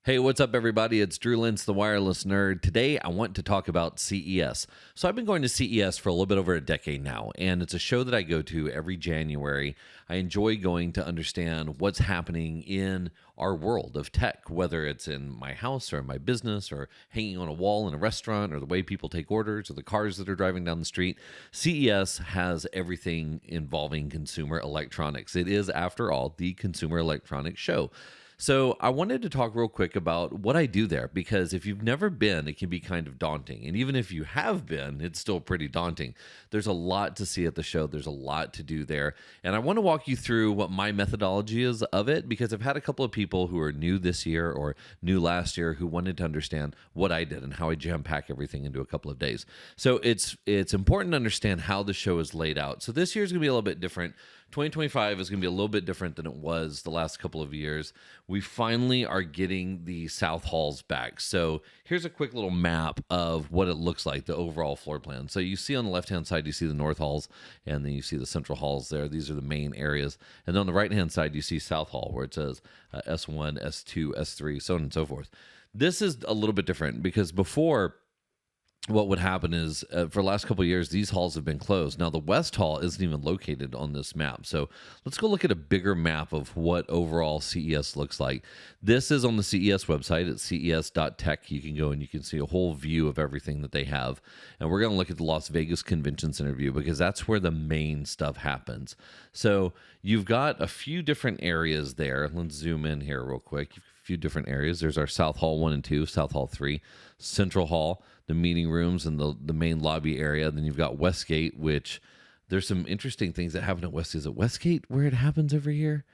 Hey, what's up, everybody? It's Drew Lentz, the wireless nerd. Today, I want to talk about CES. So, I've been going to CES for a little bit over a decade now, and it's a show that I go to every January. I enjoy going to understand what's happening in our world of tech, whether it's in my house or in my business or hanging on a wall in a restaurant or the way people take orders or the cars that are driving down the street. CES has everything involving consumer electronics. It is, after all, the Consumer Electronics Show. So I wanted to talk real quick about what I do there, because if you've never been, it can be kind of daunting. And even if you have been, it's still pretty daunting. There's a lot to see at the show. There's a lot to do there. And I want to walk you through what my methodology is of it, because I've had a couple of people who are new this year or new last year who wanted to understand what I did and how I jam pack everything into a couple of days. So it's important to understand how the show is laid out. So this year is going to be a little bit different. 2025 is going to be a little bit different than it was the last couple of years. We finally are getting the South Halls back. So here's a quick little map of what it looks like, the overall floor plan. So you see on the left-hand side, you see the North Halls, and then you see the Central Halls there. These are the main areas. And then on the right-hand side, you see South Hall, where it says S1, S2, S3, so on and so forth. This is a little bit different because before, what would happen is for the last couple of years, these halls have been closed. Now, the West Hall isn't even located on this map. So let's go look at a bigger map of what overall CES looks like. This is on the CES website at ces.tech. You can go and you can see a whole view of everything that they have. And we're going to look at the Las Vegas Convention Center view because that's where the main stuff happens. So you've got a few different areas there. Let's zoom in here real quick. A few different areas. There's our South Hall 1 and 2, South Hall 3, Central Hall, the meeting rooms and the main lobby area. Then you've got Westgate, which there's some interesting things that happen at Westgate. Is it Westgate where it happens every year?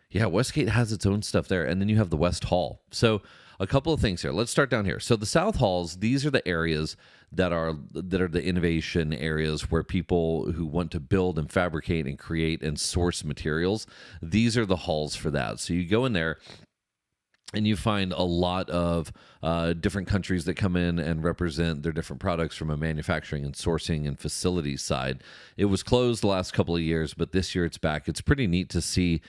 Yeah, Westgate has its own stuff there. And then you have the West Hall. So a couple of things here. Let's start down here. So the South Halls, these are the areas that are the innovation areas where people who want to build and fabricate and create and source materials, these are the halls for that. So you go in there, and you find a lot of different countries that come in and represent their different products from a manufacturing and sourcing and facilities side. It was closed the last couple of years, but this year it's back. It's pretty neat to see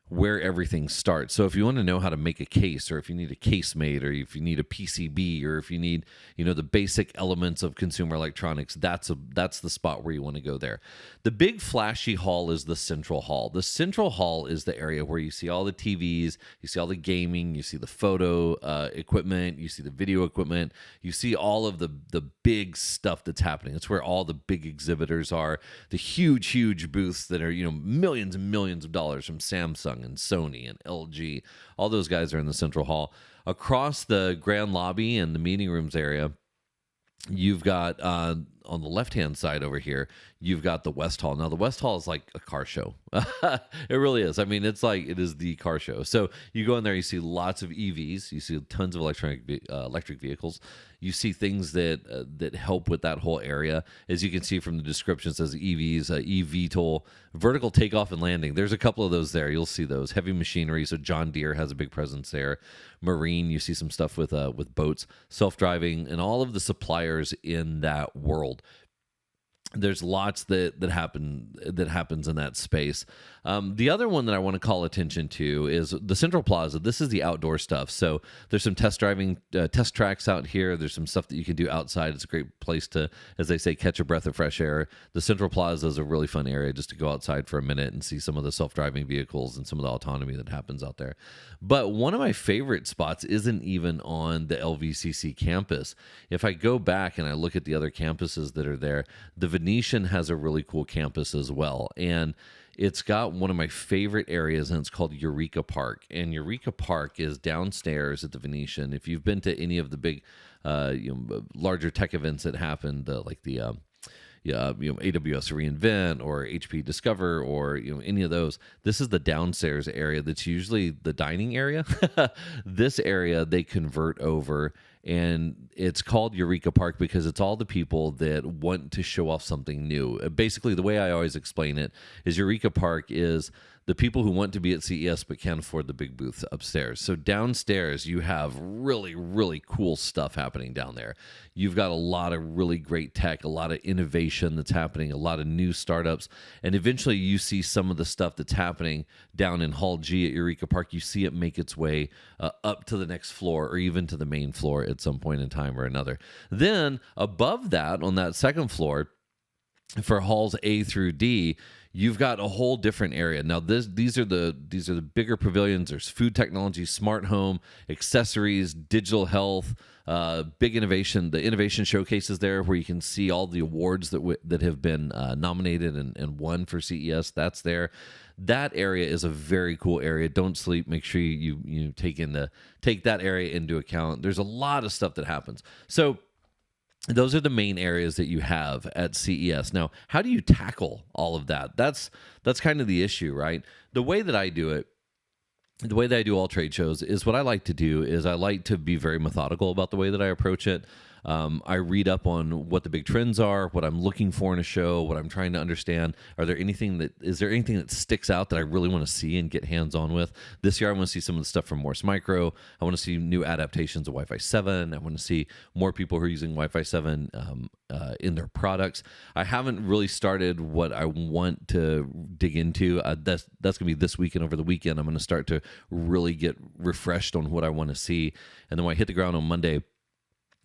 where everything starts. So if you want to know how to make a case, or if you need a case made, or if you need a PCB, or if you need, the basic elements of consumer electronics, that's the spot where you want to go there. The big flashy hall is the Central Hall. The Central Hall is the area where you see all the TVs, you see all the gaming, you see the photo equipment, you see the video equipment, you see all of the big stuff that's happening. It's where all the big exhibitors are, the huge booths that are, millions and millions of dollars from Samsung and Sony and LG. All those guys are in the Central Hall. Across the grand lobby and the meeting rooms area, you've got on the left-hand side over here, you've got the West Hall. Now, the West Hall is like a car show. It really is. I mean, it is the car show. So you go in there, you see lots of EVs, you see tons of electric vehicles. You see things that help with that whole area. As you can see from the description, it says EVs, eVTOL, vertical takeoff and landing. There's a couple of those there. You'll see those. Heavy machinery, so John Deere has a big presence there. Marine, you see some stuff with boats, self-driving, and all of the suppliers in that world. There's lots that happens in that space. The other one that I want to call attention to is the Central Plaza. This is the outdoor stuff. So there's some test tracks out here. There's some stuff that you can do outside. It's a great place to, as they say, catch a breath of fresh air. The Central Plaza is a really fun area just to go outside for a minute and see some of the self-driving vehicles and some of the autonomy that happens out there. But one of my favorite spots isn't even on the LVCC campus. If I go back and I look at the other campuses that are there, the Venetian has a really cool campus as well. And it's got one of my favorite areas, and it's called Eureka Park. And Eureka Park is downstairs at the Venetian. If you've been to any of the big, larger tech events that happened, like the AWS reInvent or HP Discover or any of those, this is the downstairs area that's usually the dining area. This area they convert over, and it's called Eureka Park because it's all the people that want to show off something new. Basically, the way I always explain it is Eureka Park is the people who want to be at CES but can't afford the big booths upstairs. So downstairs, you have really, really cool stuff happening down there. You've got a lot of really great tech, a lot of innovation that's happening, a lot of new startups. And eventually you see some of the stuff that's happening down in Hall G at Eureka Park. You see it make its way up to the next floor or even to the main floor at some point in time or another. Then above that, on that second floor, for halls A through D, you've got a whole different area. Now, these are the bigger pavilions. There's food technology, smart home, accessories, digital health, big innovation. The innovation showcases there, where you can see all the awards that have been nominated and won for CES. That's there. That area is a very cool area. Don't sleep. Make sure you take that area into account. There's a lot of stuff that happens. So those are the main areas that you have at CES. Now, how do you tackle all of that? That's kind of the issue, right? The way that I do it, the way that I do all trade shows, is what I like to do is I like to be very methodical about the way that I approach it. I read up on what the big trends are, what I'm looking for in a show, what I'm trying to understand. Is there anything that sticks out that I really want to see and get hands-on with? This year, I want to see some of the stuff from Morse Micro. I want to see new adaptations of Wi-Fi 7. I want to see more people who are using Wi-Fi 7 in their products. I haven't really started what I want to dig into. That's going to be this weekend. Over the weekend, I'm going to start to really get refreshed on what I want to see. And then when I hit the ground on Monday,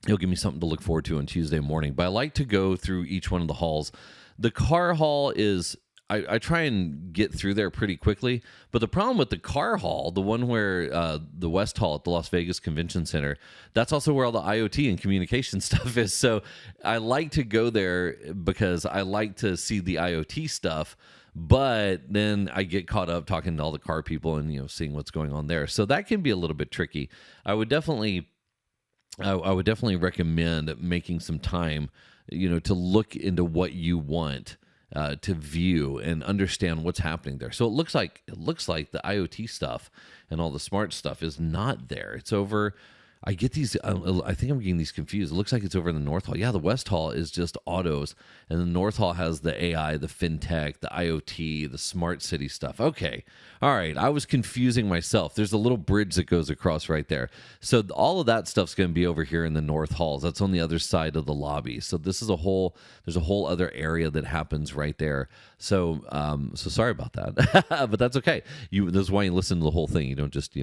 it'll give me something to look forward to on Tuesday morning. But I like to go through each one of the halls. The car hall is, I try and get through there pretty quickly. But the problem with the car hall, the one where the West Hall at the Las Vegas Convention Center, that's also where all the IoT and communication stuff is. So I like to go there because I like to see the IoT stuff. But then I get caught up talking to all the car people and seeing what's going on there. So that can be a little bit tricky. I would definitely recommend making some time, to look into what you want to view and understand what's happening there. So it looks like the IoT stuff and all the smart stuff is not there. It's over. I get these. I think I'm getting these confused. It looks like it's over in the North Hall. Yeah, the West Hall is just autos, and the North Hall has the AI, the fintech, the IoT, the smart city stuff. Okay, all right. I was confusing myself. There's a little bridge that goes across right there. So all of that stuff's going to be over here in the North Halls. That's on the other side of the lobby. So there's a whole other area that happens right there. So sorry about that, but that's okay. This is why you listen to the whole thing. You don't just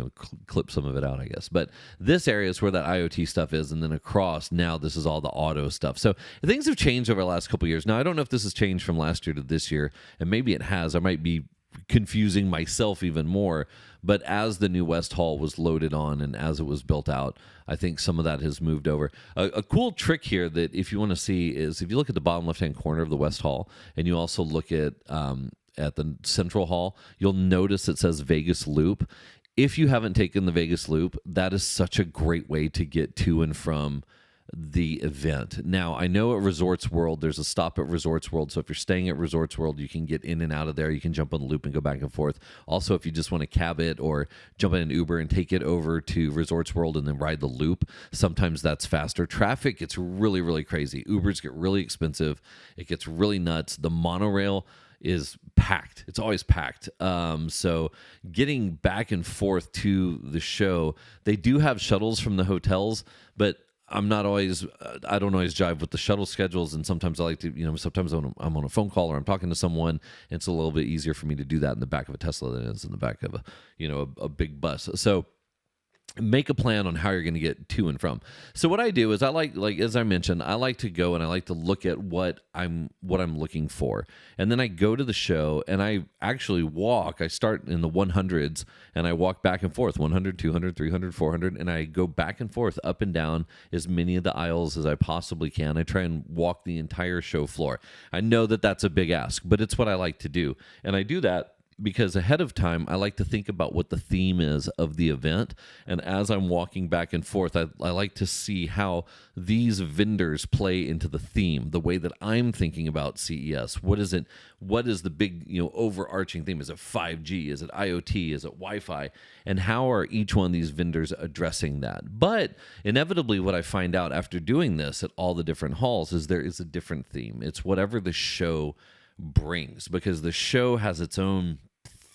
clip some of it out, I guess. But this area is where that IoT stuff is, and then across now this is all the auto stuff. So things have changed over the last couple of years. Now I don't know if this has changed from last year to this year, and maybe it has. I might be confusing myself even more. But as the new West Hall was loaded on and as it was built out, I think some of that has moved over. A cool trick here that if you want to see is if you look at the bottom left-hand corner of the West Hall, and you also look at the Central Hall, you'll notice it says Vegas Loop. If you haven't taken the Vegas Loop, that is such a great way to get to and from the event. Now, I know at Resorts World, there's a stop at Resorts World. So if you're staying at Resorts World, you can get in and out of there. You can jump on the loop and go back and forth. Also, if you just want to cab it or jump in an Uber and take it over to Resorts World and then ride the loop, sometimes that's faster. Traffic gets really, really crazy. Ubers get really expensive. It gets really nuts. The monorail is packed. It's always packed. So getting back and forth to the show, they do have shuttles from the hotels, but I don't always jive with the shuttle schedules, and sometimes I like to, sometimes I'm on a phone call or I'm talking to someone, and it's a little bit easier for me to do that in the back of a Tesla than it is in the back of a big bus. So make a plan on how you're going to get to and from. So what I do is I like as I mentioned, I like to go and I like to look at what I'm looking for. And then I go to the show and I actually walk. I start in the 100s and I walk back and forth, 100, 200, 300, 400, and I go back and forth up and down as many of the aisles as I possibly can. I try and walk the entire show floor. I know that that's a big ask, but it's what I like to do. And I do that because ahead of time, I like to think about what the theme is of the event. And as I'm walking back and forth, I like to see how these vendors play into the theme, the way that I'm thinking about CES. What is it? What is the big, overarching theme? Is it 5G? Is it IoT? Is it Wi-Fi? And how are each one of these vendors addressing that? But inevitably, what I find out after doing this at all the different halls is there is a different theme. It's whatever the show brings, because the show has its own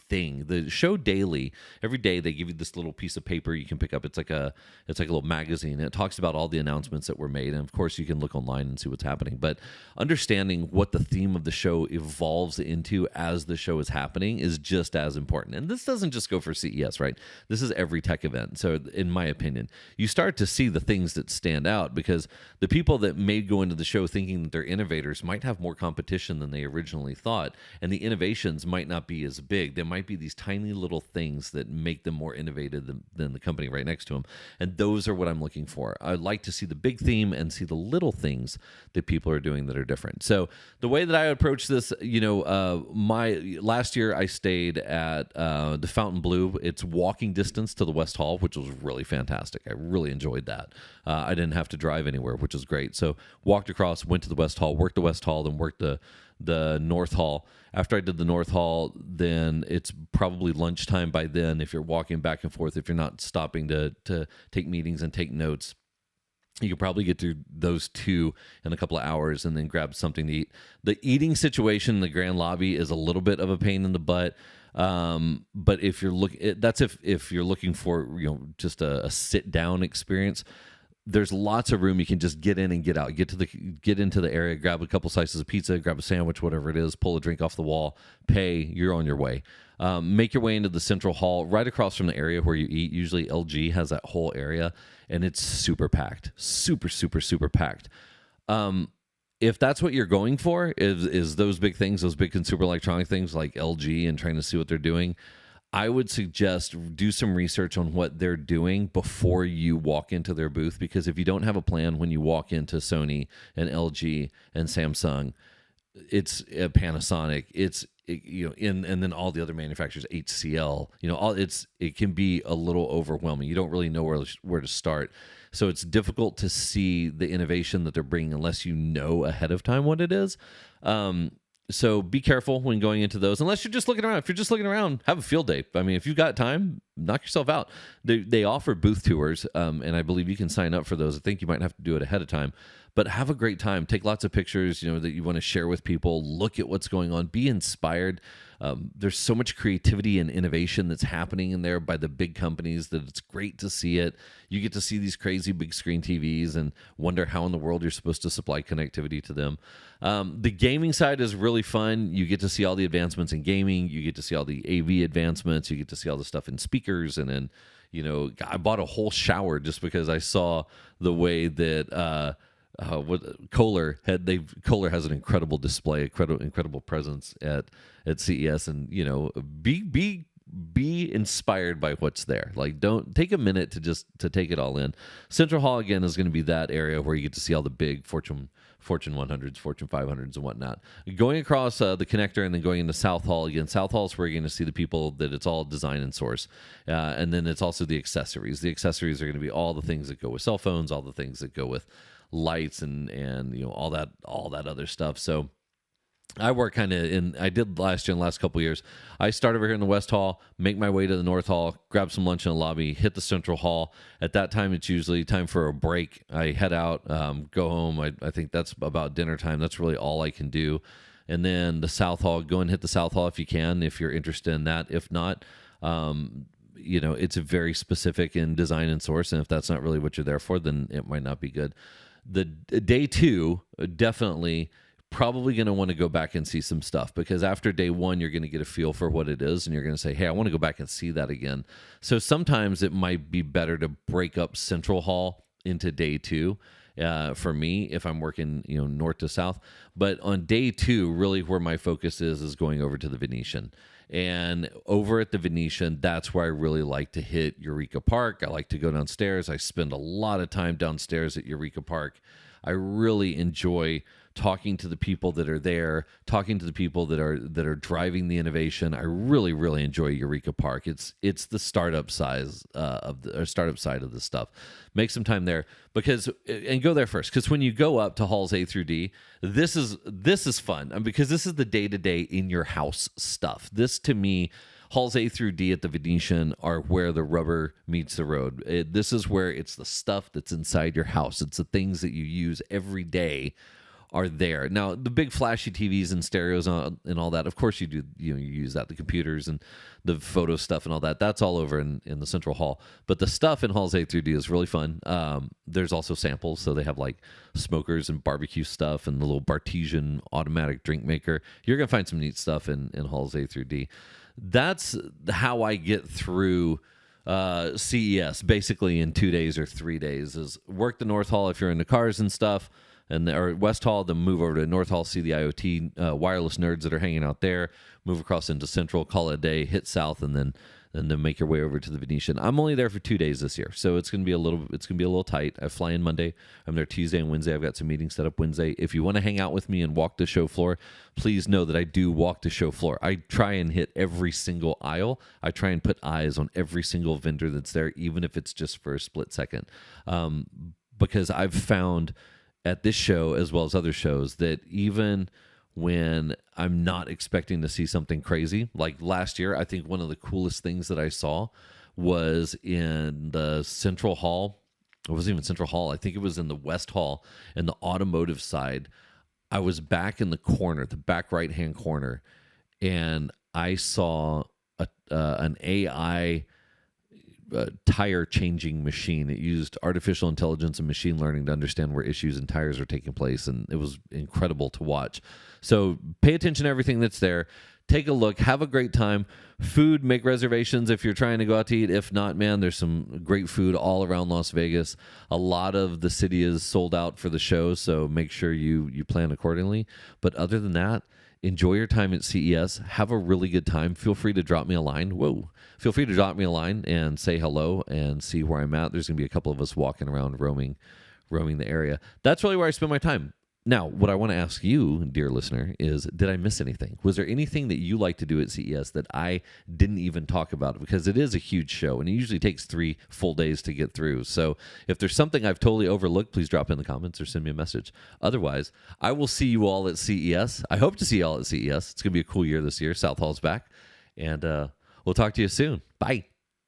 thing. The show daily, every day they give you this little piece of paper you can pick up. It's like a little magazine. And it talks about all the announcements that were made, and of course you can look online and see what's happening. But understanding what the theme of the show evolves into as the show is happening is just as important. And this doesn't just go for CES, right? This is every tech event. So in my opinion, you start to see the things that stand out, because the people that may go into the show thinking that they're innovators might have more competition than they originally thought, and the innovations might not be as big. There might be these tiny little things that make them more innovative than the company right next to them, and those are what I'm looking for. I like to see the big theme and see the little things that people are doing that are different. So the way that I approach this, my last year I stayed at the Fontainebleau. It's walking distance to the West Hall, which was really fantastic. I really enjoyed that. I didn't have to drive anywhere, which was great. So walked across, went to the West Hall, worked the West Hall, then worked the North Hall. After I did the North Hall, then it's probably lunchtime by then if you're walking back and forth, if you're not stopping to take meetings and take notes. You could probably get through those two in a couple of hours and then grab something to eat. The eating situation in the Grand Lobby is a little bit of a pain in the butt. But if you're if you're looking for just a sit down experience, there's lots of room. You can just get in and get out, get into the area, grab a couple slices of pizza, grab a sandwich, whatever it is, pull a drink off the wall, pay, you're on your way. Make your way into the central hall, right across from the area where you eat. Usually LG has that whole area, and it's super packed, super, super, super packed. If that's what you're going for, is those big things, those big consumer electronic things like LG, and trying to see what they're doing, I would suggest do some research on what they're doing before you walk into their booth, because if you don't have a plan when you walk into Sony and LG and Samsung, it's Panasonic, and then all the other manufacturers, HCL, it can be a little overwhelming. You don't really know where to start. So it's difficult to see the innovation that they're bringing unless you know ahead of time what it is. So be careful when going into those, unless you're just looking around. If you're just looking around, have a field day. I mean, if you've got time, knock yourself out. They offer booth tours, and I believe you can sign up for those. I think you might have to do it ahead of time. But have a great time. Take lots of pictures, that you want to share with people. Look at what's going on. Be inspired. There's so much creativity and innovation that's happening in there by the big companies that it's great to see it. You get to see these crazy big screen TVs and wonder how in the world you're supposed to supply connectivity to them. The gaming side is really fun. You get to see all the advancements in gaming. You get to see all the AV advancements. You get to see all the stuff in speakers. And then, I bought a whole shower just because I saw the way that what Kohler has an incredible display, incredible presence at CES, and be inspired by what's there. Like, don't take a minute to take it all in. Central Hall again is going to be that area where you get to see all the big Fortune 100s, Fortune 500s, and whatnot. Going across the connector and then going into South Hall again. South Hall is where you're going to see the people that it's all design and source, and then it's also the accessories. The accessories are going to be all the things that go with cell phones, all the things that go with lights and all that other stuff. So I work kind of I did last year and the last couple of years. I start over here in the West Hall, make my way to the North Hall, grab some lunch in the lobby, hit the Central Hall. At that time, it's usually time for a break. I head out, go home. I think that's about dinner time. That's really all I can do. And then the South Hall, go and hit the South Hall if you can, if you're interested in that. If not, it's very specific in design and source. And if that's not really what you're there for, then it might not be good. The day two, definitely probably going to want to go back and see some stuff, because after day one, you're going to get a feel for what it is, and you're going to say, hey, I want to go back and see that again. So sometimes it might be better to break up Central Hall into day two. For me, if I'm working, north to south. But on day two, really where my focus is going over to the Venetian. And over at the Venetian, that's where I really like to hit Eureka Park. I like to go downstairs. I spend a lot of time downstairs at Eureka Park. I really enjoy talking to the people that are there, talking to the people that are driving the innovation. I really, really enjoy Eureka Park. It's the startup size startup side of this stuff. Make some time there and go there first, because when you go up to halls A through D, this is fun, because this is the day-to-day in your house stuff. This, to me, halls A through D at the Venetian are where the rubber meets the road. This is where it's the stuff that's inside your house. It's the things that you use every day are there. Now, the big flashy TVs and stereos and all that, of course you do, you use that, the computers and the photo stuff and all that. That's all over in the central hall. But the stuff in halls A through D is really fun. There's also samples. So they have like smokers and barbecue stuff and the little Bartesian automatic drink maker. You're going to find some neat stuff in halls A through D. That's how I get through CES basically in 2 days or 3 days. Is work the North Hall if you're into cars and stuff, or West Hall, then move over to North Hall, see the IoT wireless nerds that are hanging out there, move across into Central, call it a day, hit South, and then make your way over to the Venetian. I'm only there for 2 days this year, so it's gonna be a little tight. I fly in Monday. I'm there Tuesday and Wednesday. I've got some meetings set up Wednesday. If you want to hang out with me and walk the show floor, please know that I do walk the show floor. I try and hit every single aisle. I try and put eyes on every single vendor that's there, even if it's just for a split second, because I've found at this show as well as other shows that even when I'm not expecting to see something crazy, like last year, I think one of the coolest things that I saw was in the Central Hall. It wasn't even Central Hall. I think it was in the West Hall in the automotive side. I was back in the corner, the back right-hand corner, and I saw an AI tire changing machine. It used artificial intelligence and machine learning to understand where issues in tires are taking place, and it was incredible to watch. So pay attention to everything that's there. Take a look. Have a great time. Food, make reservations if you're trying to go out to eat. If not, man, there's some great food all around Las Vegas. A lot of the city is sold out for the show, so make sure you plan accordingly. But other than that, enjoy your time at CES. Have a really good time. Feel free to drop me a line. Feel free to drop me a line and say hello and see where I'm at. There's going to be a couple of us walking around, roaming the area. That's really where I spend my time. Now, what I want to ask you, dear listener, is did I miss anything? Was there anything that you like to do at CES that I didn't even talk about? Because it is a huge show, and it usually takes 3 full days to get through. So if there's something I've totally overlooked, please drop in the comments or send me a message. Otherwise, I will see you all at CES. I hope to see you all at CES. It's going to be a cool year this year. South Hall's back, and we'll talk to you soon. Bye.